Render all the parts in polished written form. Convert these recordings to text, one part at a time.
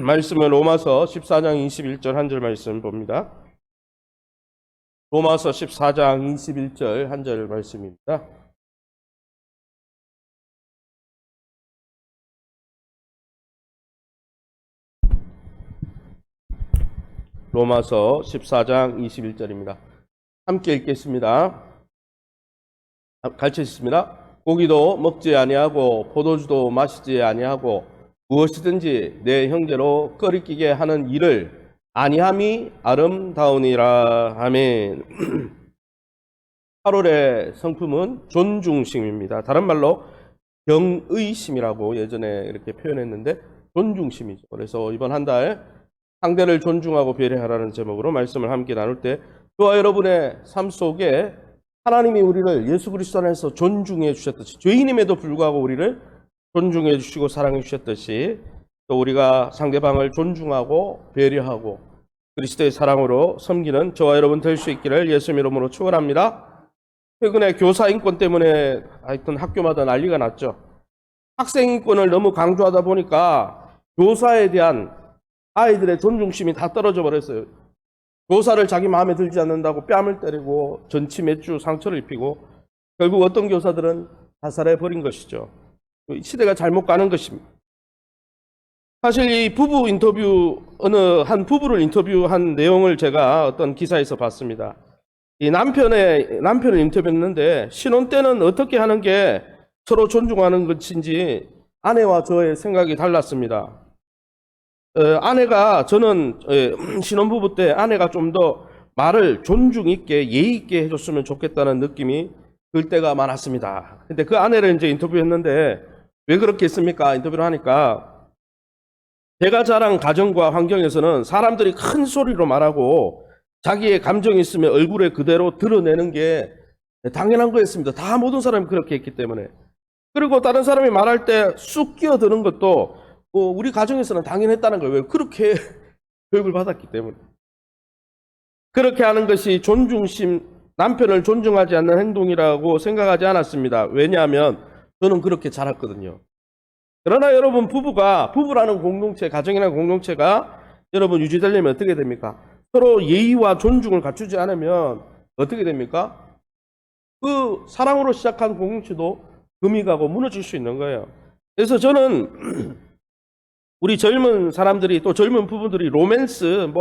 말씀은 로마서 14장 21절 한 절 말씀 봅니다. 로마서 14장 21절 한 절 말씀입니다. 로마서 14장 21절입니다. 함께 읽겠습니다. 같이 읽습니다. 고기도 먹지 아니하고 포도주도 마시지 아니하고 무엇이든지 내 형제로 꺼리끼게 하는 일을 아니함이 아름다우니라. 아멘. 8월의 성품은 존중심입니다. 다른 말로 경의심이라고 예전에 이렇게 표현했는데 존중심이죠. 그래서 이번 한 달 상대를 존중하고 배려하라는 제목으로 말씀을 함께 나눌 때 저와 여러분의 삶 속에 하나님이 우리를 예수 그리스도 안에서 존중해 주셨듯이 죄인임에도 불구하고 우리를 존중해 주시고 사랑해 주셨듯이 또 우리가 상대방을 존중하고 배려하고 그리스도의 사랑으로 섬기는 저와 여러분 될 수 있기를 예수님 이름으로 축원합니다. 최근에 교사 인권 때문에 하여튼 학교마다 난리가 났죠. 학생 인권을 너무 강조하다 보니까 교사에 대한 아이들의 존중심이 다 떨어져 버렸어요. 교사를 자기 마음에 들지 않는다고 뺨을 때리고 전치 몇 주 상처를 입히고 결국 어떤 교사들은 자살해 버린 것이죠. 시대가 잘못 가는 것입니다. 사실 이 부부 인터뷰, 어느 한 부부를 인터뷰한 내용을 제가 어떤 기사에서 봤습니다. 이 남편을 인터뷰했는데 신혼 때는 어떻게 하는 게 서로 존중하는 것인지 아내와 저의 생각이 달랐습니다. 저는 신혼부부 때 아내가 좀 더 말을 존중 있게 예의 있게 해줬으면 좋겠다는 느낌이 들 때가 많았습니다. 근데 그 아내를 이제 인터뷰했는데 왜 그렇게 했습니까? 인터뷰를 하니까 제가 자란 가정과 환경에서는 사람들이 큰 소리로 말하고 자기의 감정이 있으면 얼굴에 그대로 드러내는 게 당연한 거였습니다. 다 모든 사람이 그렇게 했기 때문에. 그리고 다른 사람이 말할 때 쑥 끼어드는 것도 우리 가정에서는 당연했다는 거예요. 왜? 그렇게 교육을 받았기 때문에. 그렇게 하는 것이 존중심, 남편을 존중하지 않는 행동이라고 생각하지 않았습니다. 왜냐하면 저는 그렇게 자랐거든요. 그러나 여러분 부부라는 공동체, 가정이라는 공동체가 여러분 유지되려면 어떻게 됩니까? 서로 예의와 존중을 갖추지 않으면 어떻게 됩니까? 그 사랑으로 시작한 공동체도 금이 가고 무너질 수 있는 거예요. 그래서 저는 우리 젊은 사람들이 또 젊은 부부들이 로맨스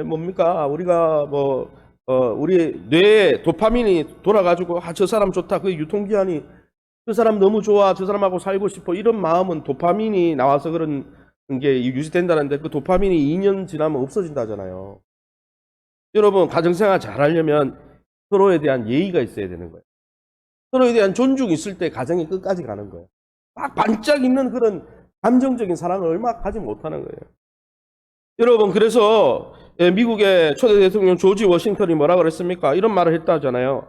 뭡니까? 우리가 우리 뇌에 도파민이 돌아가지고 저 사람 좋다. 그 유통기한이 저 사람 너무 좋아. 저 사람하고 살고 싶어. 이런 마음은 도파민이 나와서 그런 게 유지된다는데 그 도파민이 2년 지나면 없어진다잖아요. 여러분 가정생활 잘하려면 서로에 대한 예의가 있어야 되는 거예요. 서로에 대한 존중이 있을 때 가정이 끝까지 가는 거예요. 막 반짝 있는 그런 감정적인 사랑을 얼마 가지 못하는 거예요. 여러분 그래서 미국의 초대 대통령 조지 워싱턴이 뭐라 그랬습니까? 이런 말을 했다잖아요.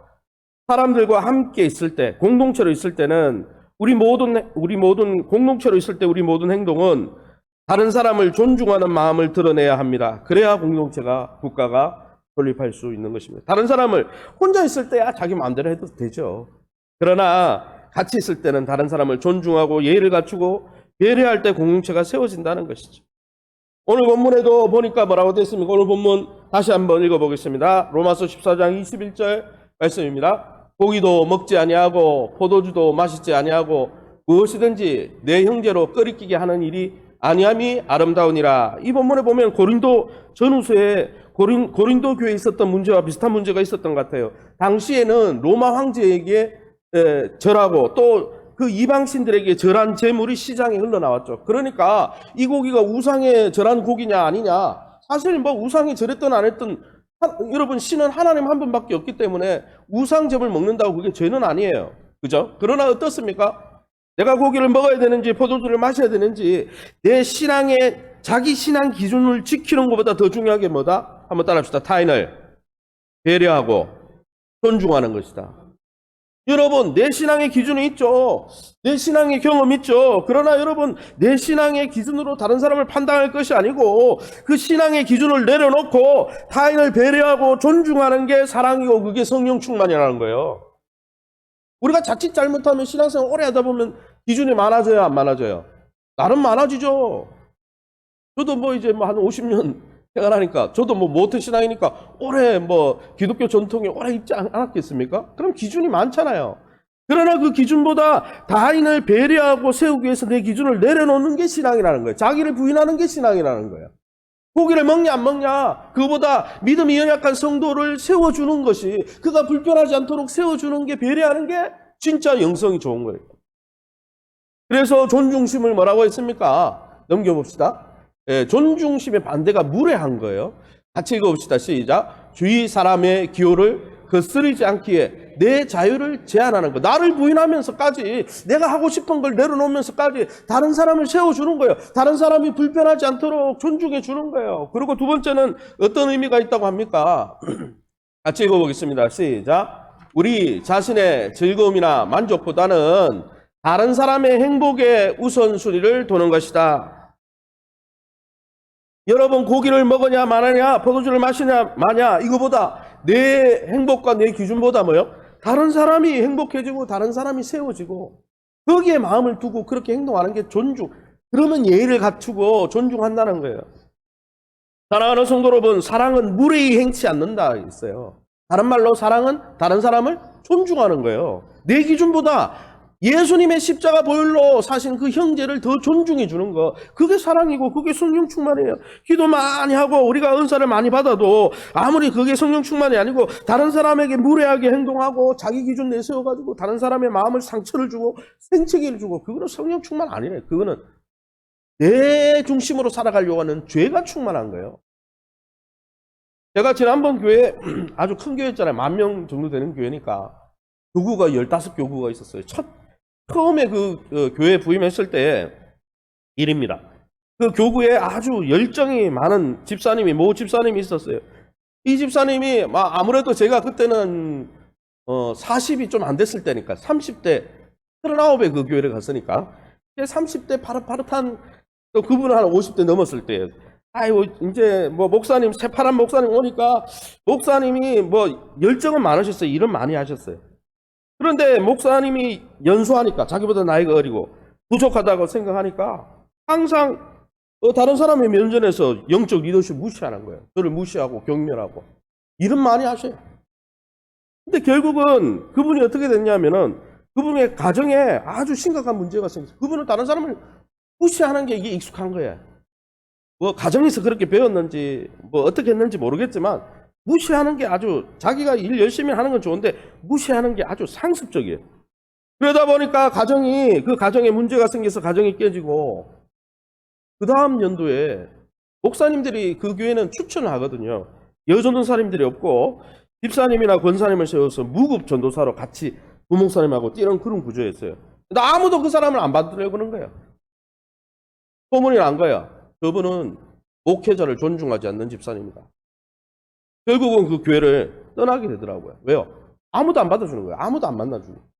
사람들과 함께 있을 때, 공동체로 있을 때는 우리 모든 공동체로 있을 때 우리 모든 행동은 다른 사람을 존중하는 마음을 드러내야 합니다. 그래야 공동체가 국가가 건립할 수 있는 것입니다. 다른 사람을 혼자 있을 때야 자기 마음대로 해도 되죠. 그러나 같이 있을 때는 다른 사람을 존중하고 예의를 갖추고 배려할 때 공동체가 세워진다는 것이죠. 오늘 본문에도 보니까 뭐라고 되어 있습니까? 오늘 본문 다시 한번 읽어보겠습니다. 로마서 14장 21절 말씀입니다. 고기도 먹지 아니하고 포도주도 마시지 아니하고 무엇이든지 내 형제로 꺼리끼게 하는 일이 아니함이 아름다우니라. 이 본문에 보면 고린도 전후서에 고린도 교회에 있었던 문제와 비슷한 문제가 있었던 것 같아요. 당시에는 로마 황제에게 절하고 또 그 이방신들에게 절한 재물이 시장에 흘러나왔죠. 그러니까 이 고기가 우상에 절한 고기냐 아니냐. 사실 우상에 절했든 안 했든 여러분 신은 하나님 한 분밖에 없기 때문에 우상제물 먹는다고 그게 죄는 아니에요. 그죠? 그러나 어떻습니까? 내가 고기를 먹어야 되는지 포도주를 마셔야 되는지 내 자기 신앙 기준을 지키는 것보다 더 중요한 게 뭐다? 한번 따라합시다. 타인을 배려하고 존중하는 것이다. 여러분 내 신앙의 기준이 있죠. 내 신앙의 경험이 있죠. 그러나 여러분 내 신앙의 기준으로 다른 사람을 판단할 것이 아니고 그 신앙의 기준을 내려놓고 타인을 배려하고 존중하는 게 사랑이고 그게 성령 충만이라는 거예요. 우리가 자칫 잘못하면 신앙생활 오래 하다 보면 기준이 많아져야 안 많아져요? 나름 많아지죠. 저도 뭐 이제 뭐 한 50년 생활하니까 저도 뭐 모태 신앙이니까 오래 뭐 기독교 전통에 오래 있지 않았겠습니까? 그럼 기준이 많잖아요. 그러나 그 기준보다 타인을 배려하고 세우기 위해서 내 기준을 내려놓는 게 신앙이라는 거예요. 자기를 부인하는 게 신앙이라는 거예요. 고기를 먹냐 안 먹냐, 그보다 믿음이 연약한 성도를 세워주는 것이, 그가 불편하지 않도록 세워주는 게, 배려하는 게 진짜 영성이 좋은 거예요. 그래서 존중심을 뭐라고 했습니까? 넘겨봅시다. 존중심의 반대가 무례한 거예요. 같이 읽어봅시다. 시작. 주위 사람의 기호를 거스르지 않기에 내 자유를 제한하는 거. 나를 부인하면서까지, 내가 하고 싶은 걸 내려놓으면서까지 다른 사람을 세워주는 거예요. 다른 사람이 불편하지 않도록 존중해 주는 거예요. 그리고 두 번째는 어떤 의미가 있다고 합니까? 같이 읽어보겠습니다. 시작. 우리 자신의 즐거움이나 만족보다는 다른 사람의 행복에 우선순위를 두는 것이다. 여러분, 고기를 먹으냐 마느냐, 포도주를 마시냐 마냐, 이거보다 내 행복과 내 기준보다 뭐요? 다른 사람이 행복해지고 다른 사람이 세워지고 거기에 마음을 두고 그렇게 행동하는 게 존중. 그러면 예의를 갖추고 존중한다는 거예요. 사랑하는 성도 여러분, 사랑은 무례히 행치 않는다 있어요. 다른 말로 사랑은 다른 사람을 존중하는 거예요. 내 기준보다 예수님의 십자가 보혈로 사신 그 형제를 더 존중해 주는 거, 그게 사랑이고 그게 성령 충만이에요. 기도 많이 하고 우리가 은사를 많이 받아도 아무리 그게 성령 충만이 아니고 다른 사람에게 무례하게 행동하고 자기 기준 내세워가지고 다른 사람의 마음을 상처를 주고 생채기를 주고, 그거는 성령 충만 아니래. 그거는 내 중심으로 살아가려고 하는 죄가 충만한 거예요. 제가 지난번 교회, 아주 큰 교회였잖아요. 10,000명 정도 되는 교회니까 교구가 15교구가 있었어요. 처음에 그 교회 부임했을 때 일입니다. 그 교구에 아주 열정이 많은 집사님이, 모 집사님이 있었어요. 이 집사님이 아무래도 제가 그때는 40이 좀 안 됐을 때니까, 30대 39에 그 교회를 갔으니까 30대 파릇파릇한, 또 그분은 한 50대 넘었을 때예요. 아이고 이제 뭐 목사님, 새파란 목사님 오니까 목사님이 뭐 열정은 많으셨어요. 일은 많이 하셨어요. 그런데 목사님이 연소하니까, 자기보다 나이가 어리고 부족하다고 생각하니까 항상 다른 사람의 면전에서 영적 리더십 무시하는 거예요. 저를 무시하고 경멸하고 일은 많이 하셔요. 근데 결국은 그분이 어떻게 됐냐면은 그분의 가정에 아주 심각한 문제가 생겼어요. 그분은 다른 사람을 무시하는 게 이게 익숙한 거예요. 뭐 가정에서 그렇게 배웠는지 뭐 어떻게 했는지 모르겠지만 무시하는 게, 아주 자기가 일 열심히 하는 건 좋은데 무시하는 게 아주 상습적이에요. 그러다 보니까 그 가정에 문제가 생겨서 가정이 깨지고, 그 다음 연도에 목사님들이 그 교회는 추천을 하거든요. 여전도사님들이 없고 집사님이나 권사님을 세워서 무급 전도사로 같이 부목사님하고 뛰는 그런 구조였어요. 근데 아무도 그 사람을 안 받으려고 그러는 거예요. 소문이 난 거야. 저분은 목회자를 존중하지 않는 집사님이다. 결국은 그 교회를 떠나게 되더라고요. 왜요? 아무도 안 받아주는 거예요. 아무도 안 만나주는 거예요.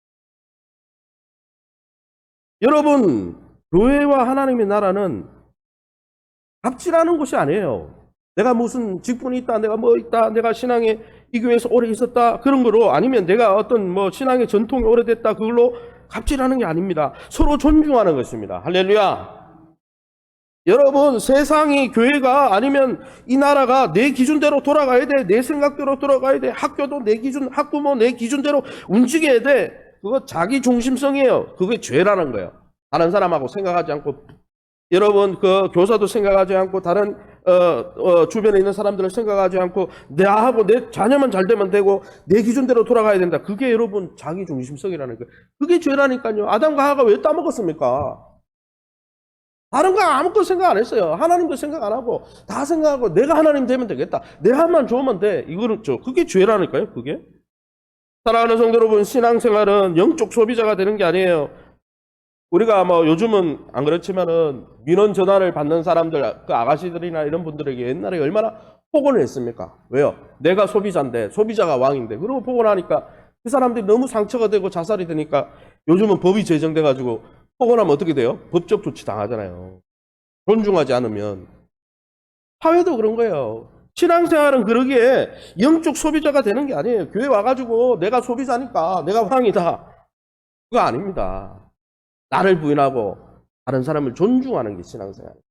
여러분, 교회와 하나님의 나라는 갑질하는 곳이 아니에요. 내가 무슨 직분이 있다, 내가 뭐 있다, 내가 신앙에 이 교회에서 오래 있었다, 그런 거로, 아니면 내가 어떤 뭐 신앙의 전통이 오래됐다, 그걸로 갑질하는 게 아닙니다. 서로 존중하는 것입니다. 할렐루야. 여러분, 세상이, 교회가, 아니면 이 나라가 내 기준대로 돌아가야 돼. 내 생각대로 돌아가야 돼. 학교도 내 기준, 학부모 내 기준대로 움직여야 돼. 그거 자기 중심성이에요. 그게 죄라는 거예요. 다른 사람하고 생각하지 않고, 여러분, 그 교사도 생각하지 않고, 다른 주변에 있는 사람들을 생각하지 않고, 나하고 내 자녀만 잘 되면 되고 내 기준대로 돌아가야 된다. 그게 여러분 자기 중심성이라는 거예요. 그게 죄라니까요. 아담과 하와가 왜 따먹었습니까? 다른 거 아무것도 생각 안 했어요. 하나님도 생각 안 하고 다 생각하고 내가 하나님 되면 되겠다. 내 한만 좋으면 돼. 이거는 그게 죄라니까요. 그게. 사랑하는 성도 여러분, 신앙생활은 영적 소비자가 되는 게 아니에요. 우리가 뭐 요즘은 안 그렇지만은 민원 전화를 받는 사람들, 그 아가씨들이나 이런 분들에게 옛날에 얼마나 폭언을 했습니까? 왜요? 내가 소비자인데, 소비자가 왕인데. 그러고 폭언하니까 그 사람들이 너무 상처가 되고 자살이 되니까 요즘은 법이 제정돼가지고 폭언하면 어떻게 돼요? 법적 조치 당하잖아요. 존중하지 않으면. 사회도 그런 거예요. 신앙생활은 그러기에 영적 소비자가 되는 게 아니에요. 교회 와가지고 내가 소비자니까 내가 왕이다. 그거 아닙니다. 나를 부인하고 다른 사람을 존중하는 게 신앙생활이에요.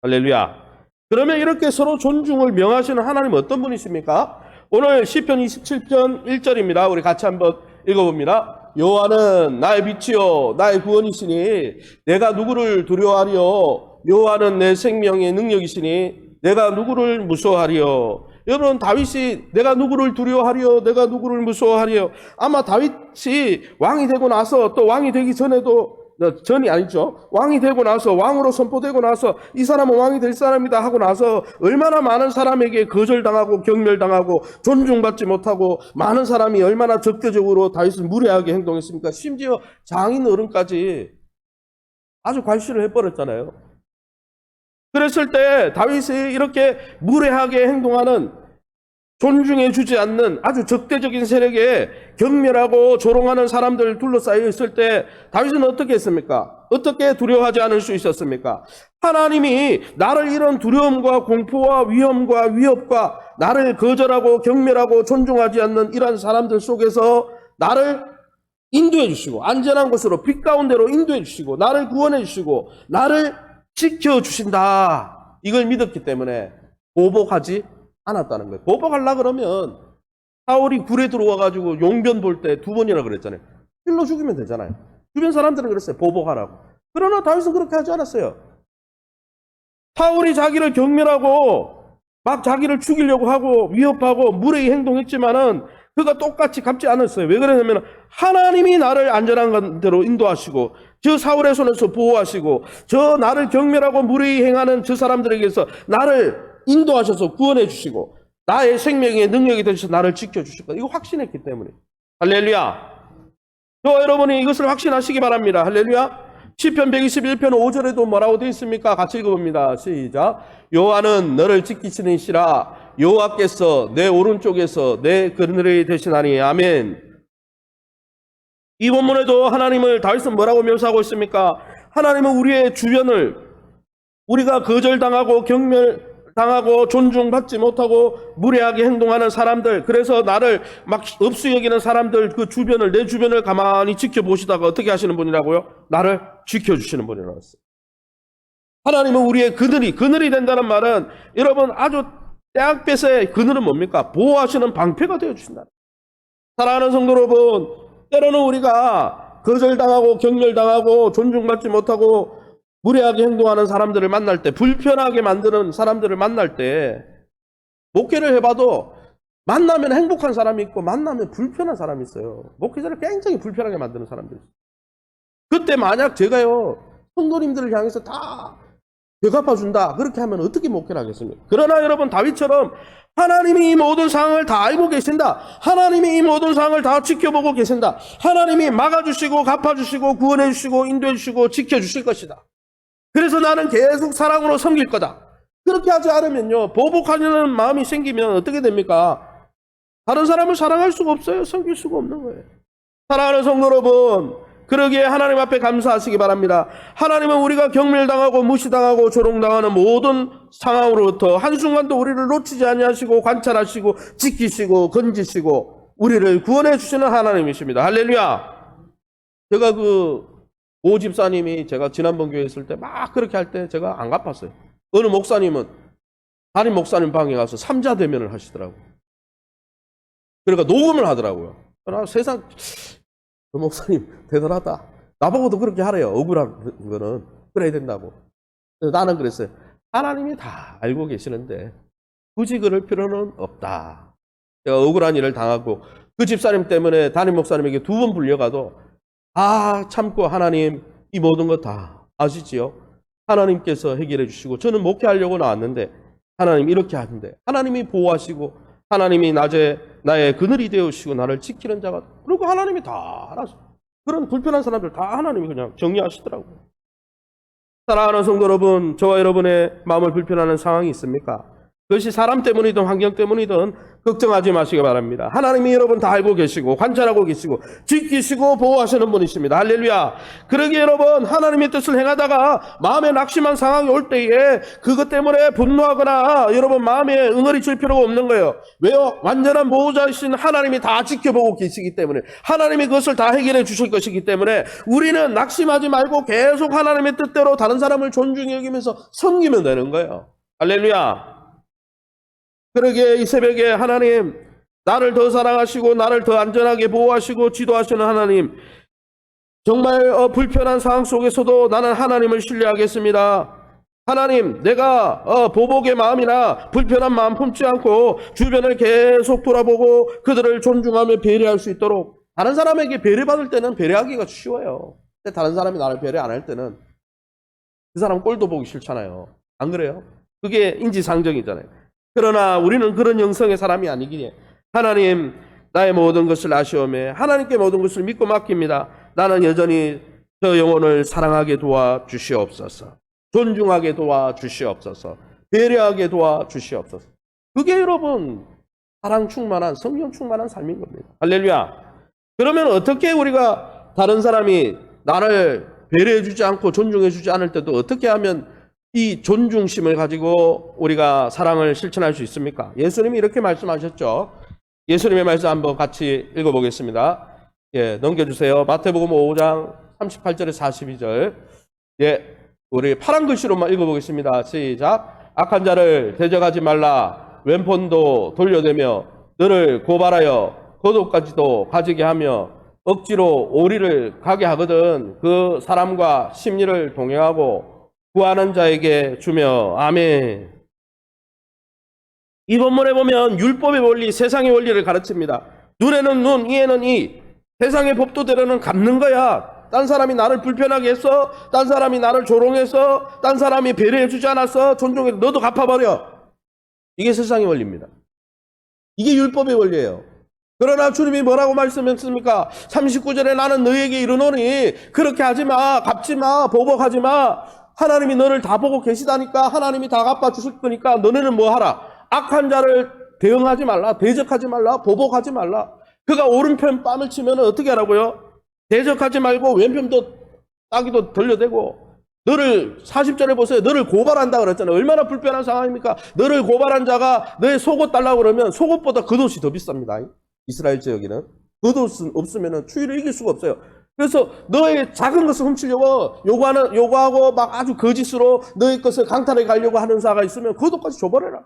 할렐루야. 그러면 이렇게 서로 존중을 명하시는 하나님은 어떤 분이십니까? 오늘 시편 27편 1절입니다. 우리 같이 한번 읽어봅니다. 여호와는 나의 빛이요 나의 구원이시니 내가 누구를 두려워하리요. 여호와는 내 생명의 능력이시니 내가 누구를 무서워하리요. 여러분, 다윗이 내가 누구를 두려워하리요, 내가 누구를 무서워하리요. 아마 다윗이 왕이 되고 나서, 또 왕이 되기 전에도, 전이 아니죠, 왕이 되고 나서, 왕으로 선포되고 나서 이 사람은 왕이 될 사람이다 하고 나서 얼마나 많은 사람에게 거절당하고 경멸당하고 존중받지 못하고 많은 사람이 얼마나 적대적으로 다윗을 무례하게 행동했습니까? 심지어 장인 어른까지 아주 괄시를 해버렸잖아요. 그랬을 때 다윗이 이렇게 무례하게 행동하는, 존중해 주지 않는 아주 적대적인 세력에 경멸하고 조롱하는 사람들 둘러싸여 있을 때 다윗은 어떻게 했습니까? 어떻게 두려워하지 않을 수 있었습니까? 하나님이 나를 이런 두려움과 공포와 위험과 위협과 나를 거절하고 경멸하고 존중하지 않는 이런 사람들 속에서 나를 인도해 주시고 안전한 곳으로 빛 가운데로 인도해 주시고 나를 구원해 주시고 나를 지켜주신다. 이걸 믿었기 때문에 보복하지 않았다는 거예요. 보복하려고 그러면 사울이 굴에 들어와가지고 용변 볼 때 2번이나 그랬잖아요. 찔러 죽이면 되잖아요. 주변 사람들은 그랬어요. 보복하라고. 그러나 다윗은 그렇게 하지 않았어요. 사울이 자기를 경멸하고 막 자기를 죽이려고 하고 위협하고 무례히 행동했지만은 그가 똑같이 갚지 않았어요. 왜 그러냐면 하나님이 나를 안전한 대로 인도하시고 저 사울의 손에서 보호하시고 저 나를 경멸하고 무례히 행하는 저 사람들에게서 나를 인도하셔서 구원해 주시고 나의 생명의 능력이 되셔서 나를 지켜주실 거다. 이거 확신했기 때문에. 할렐루야. 저와 여러분이 이것을 확신하시기 바랍니다. 할렐루야. 시편 121편 5절에도 뭐라고 되어 있습니까? 같이 읽어봅니다. 시작. 여호와는 너를 지키시는 이시라. 여호와께서 내 오른쪽에서 내 그늘이 되시나니. 아멘. 이 본문에도 하나님을 다윗은 뭐라고 묘사하고 있습니까? 하나님은 우리의 주변을 우리가 거절당하고 경멸당하고 존중받지 못하고 무례하게 행동하는 사람들, 그래서 나를 막 업수 여기는 사람들 그 주변을, 내 주변을 가만히 지켜보시다가 어떻게 하시는 분이라고요? 나를 지켜주시는 분이라고 했어요. 하나님은 우리의 그늘이 된다는 말은 여러분 아주 떼약볕의 그늘은 뭡니까? 보호하시는 방패가 되어주신다. 사랑하는 성도 여러분, 때로는 우리가 거절당하고 경멸당하고 존중받지 못하고 무례하게 행동하는 사람들을 만날 때, 불편하게 만드는 사람들을 만날 때, 목회를 해봐도 만나면 행복한 사람이 있고 만나면 불편한 사람이 있어요. 목회자를 굉장히 불편하게 만드는 사람들이 있어요. 그때 만약 제가요 성도님들을 향해서 다 되갚아준다 그렇게 하면 어떻게 목회를 하겠습니까? 그러나 여러분, 다윗처럼 하나님이 이 모든 상황을 다 알고 계신다, 하나님이 이 모든 상황을 다 지켜보고 계신다, 하나님이 막아주시고 갚아주시고 구원해주시고 인도해주시고 지켜주실 것이다, 그래서 나는 계속 사랑으로 섬길 거다, 그렇게 하지 않으면요 보복하려는 마음이 생기면 어떻게 됩니까? 다른 사람을 사랑할 수가 없어요. 섬길 수가 없는 거예요. 사랑하는 성도 여러분, 그러기에 하나님 앞에 감사하시기 바랍니다. 하나님은 우리가 경멸당하고 무시당하고 조롱당하는 모든 상황으로부터 한순간도 우리를 놓치지 아니하시고 관찰하시고 지키시고 건지시고 우리를 구원해 주시는 하나님이십니다. 할렐루야. 제가 오 집사님이 제가 지난번 교회 있을 때 막 그렇게 할 때 제가 안 갚았어요. 어느 목사님은 담임 목사님 방에 가서 삼자 대면을 하시더라고요. 그러니까 녹음을 하더라고요. 그러나 세상, 그 목사님 대단하다. 나보고도 그렇게 하래요. 억울한 거는 그래야 된다고. 나는 그랬어요. 하나님이 다 알고 계시는데 굳이 그럴 필요는 없다. 제가 억울한 일을 당하고 그 집사님 때문에 담임 목사님에게 2번 불려가도 참고 하나님 이 모든 거 다 아시지요? 하나님께서 해결해 주시고 저는 목회하려고 나왔는데 하나님 이렇게 하는데 하나님이 보호하시고 하나님이 낮에 나의 그늘이 되어주시고 나를 지키는 자가, 그리고 하나님이 다 알아서 그런 불편한 사람들 다 하나님이 그냥 정리하시더라고요. 사랑하는 성도 여러분, 저와 여러분의 마음을 불편하는 상황이 있습니까? 그것이 사람 때문이든 환경 때문이든 걱정하지 마시기 바랍니다. 하나님이 여러분 다 알고 계시고 관찰하고 계시고 지키시고 보호하시는 분이십니다. 할렐루야. 그러기에 여러분 하나님의 뜻을 행하다가 마음에 낙심한 상황이 올 때에 그것 때문에 분노하거나 여러분 마음에 응어리 칠 필요가 없는 거예요. 왜요? 완전한 보호자이신 하나님이 다 지켜보고 계시기 때문에, 하나님이 그것을 다 해결해 주실 것이기 때문에 우리는 낙심하지 말고 계속 하나님의 뜻대로 다른 사람을 존중히 여기면서 섬기면 되는 거예요. 할렐루야. 그러기에 이 새벽에 하나님, 나를 더 사랑하시고 나를 더 안전하게 보호하시고 지도하시는 하나님, 정말 불편한 상황 속에서도 나는 하나님을 신뢰하겠습니다. 하나님, 내가 보복의 마음이나 불편한 마음 품지 않고 주변을 계속 돌아보고 그들을 존중하며 배려할 수 있도록, 다른 사람에게 배려받을 때는 배려하기가 쉬워요. 근데 다른 사람이 나를 배려 안 할 때는 그 사람 꼴도 보기 싫잖아요. 안 그래요? 그게 인지상정이잖아요. 그러나 우리는 그런 영성의 사람이 아니기에 하나님, 나의 모든 것을 아시오매 하나님께 모든 것을 믿고 맡깁니다. 나는 여전히 저 영혼을 사랑하게 도와주시옵소서. 존중하게 도와주시옵소서. 배려하게 도와주시옵소서. 그게 여러분 사랑 충만한, 성령 충만한 삶인 겁니다. 할렐루야. 그러면 어떻게 우리가 다른 사람이 나를 배려해 주지 않고 존중해 주지 않을 때도 어떻게 하면 이 존중심을 가지고 우리가 사랑을 실천할 수 있습니까? 예수님이 이렇게 말씀하셨죠. 예수님의 말씀 한번 같이 읽어보겠습니다. 예, 넘겨주세요. 마태복음 5장 38절에 42절. 예, 우리 파란 글씨로만 읽어보겠습니다. 시작. 악한 자를 대적하지 말라. 왼손도 돌려대며 너를 고발하여 거독까지도 가지게 하며 억지로 오리를 가게 하거든 그 사람과 심리를 동행하고 구하는 자에게 주며. 아멘. 이 본문에 보면 율법의 원리, 세상의 원리를 가르칩니다. 눈에는 눈, 이에는 이. 세상의 법도대로는 갚는 거야. 딴 사람이 나를 불편하게 했어, 딴 사람이 나를 조롱해서, 딴 사람이 배려해 주지 않았어, 존중해서 너도 갚아버려. 이게 세상의 원리입니다. 이게 율법의 원리예요. 그러나 주님이 뭐라고 말씀했습니까? 39절에 나는 너에게 이르노니 그렇게 하지 마, 갚지 마, 보복하지 마. 하나님이 너를 다 보고 계시다니까, 하나님이 다 갚아주실 거니까 너네는 뭐 하라? 악한 자를 대응하지 말라, 대적하지 말라, 보복하지 말라. 그가 오른편 뺨을 치면 어떻게 하라고요? 대적하지 말고 왼편도 따기도 돌려대고, 너를 40절에 보세요. 너를 고발한다 그랬잖아요. 얼마나 불편한 상황입니까? 너를 고발한 자가 너의 속옷 달라고 그러면 속옷보다 겉옷이 더 비쌉니다. 이스라엘 지역에는 겉옷은 없으면 추위를 이길 수가 없어요. 그래서 너의 작은 것을 훔치려고 요구하고 막 아주 거짓으로 너의 것을 강탈해 가려고 하는 자가 있으면 그것까지 줘버려라.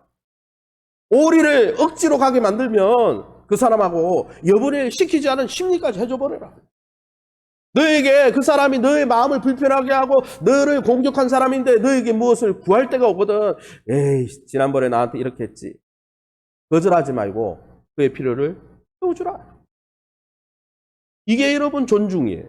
오리를 억지로 가게 만들면 그 사람하고 여부를 시키지 않은 심리까지 해줘버려라. 너에게 그 사람이 너의 마음을 불편하게 하고 너를 공격한 사람인데 너에게 무엇을 구할 데가 없거든. 에이, 지난번에 나한테 이렇게 했지. 거절하지 말고 그의 필요를 채워주라. 이게 여러분 존중이에요.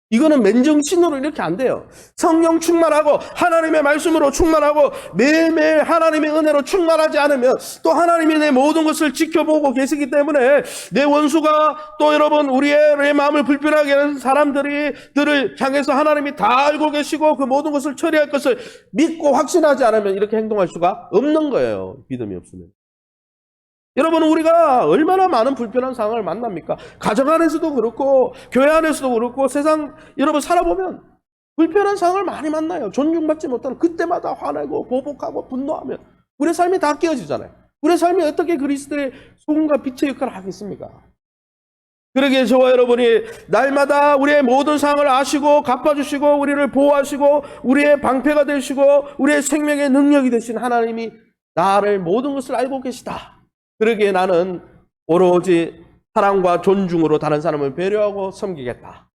이거는 맨정신으로 이렇게 안 돼요. 성령 충만하고 하나님의 말씀으로 충만하고 매일매일 하나님의 은혜로 충만하지 않으면 또 하나님이 내 모든 것을 지켜보고 계시기 때문에 내 원수가 또 여러분 우리의 마음을 불편하게 하는 사람들을 향해서 하나님이 다 알고 계시고 그 모든 것을 처리할 것을 믿고 확신하지 않으면 이렇게 행동할 수가 없는 거예요. 믿음이 없으면. 여러분, 우리가 얼마나 많은 불편한 상황을 만납니까? 가정 안에서도 그렇고 교회 안에서도 그렇고 세상 여러분 살아보면 불편한 상황을 많이 만나요. 존중받지 못하는 그때마다 화내고 보복하고 분노하면 우리의 삶이 다 깨어지잖아요. 우리의 삶이 어떻게 그리스도의 소금과 빛의 역할을 하겠습니까? 그러기에 저와 여러분이 날마다 우리의 모든 상황을 아시고 갚아주시고 우리를 보호하시고 우리의 방패가 되시고 우리의 생명의 능력이 되신 하나님이 나를 모든 것을 알고 계시다. 그러기에 나는 오로지 사랑과 존중으로 다른 사람을 배려하고 섬기겠다.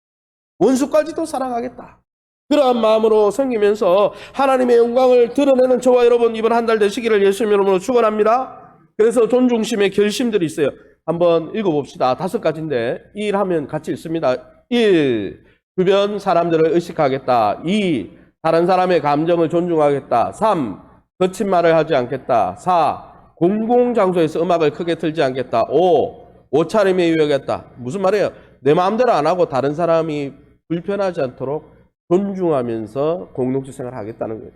원수까지도 사랑하겠다. 그러한 마음으로 섬기면서 하나님의 영광을 드러내는 저와 여러분 이번 한 달 되시기를 예수님 이름으로 축원합니다. 그래서 존중심의 결심들이 있어요. 한번 읽어봅시다. 5가지인데 1 하면 같이 읽습니다. 1. 주변 사람들을 의식하겠다. 2. 다른 사람의 감정을 존중하겠다. 3. 거친 말을 하지 않겠다. 4. 공공장소에서 음악을 크게 틀지 않겠다. 5. 옷차림에 유의하겠다. 무슨 말이에요? 내 마음대로 안 하고 다른 사람이 불편하지 않도록 존중하면서 공동체 생활을 하겠다는 거예요.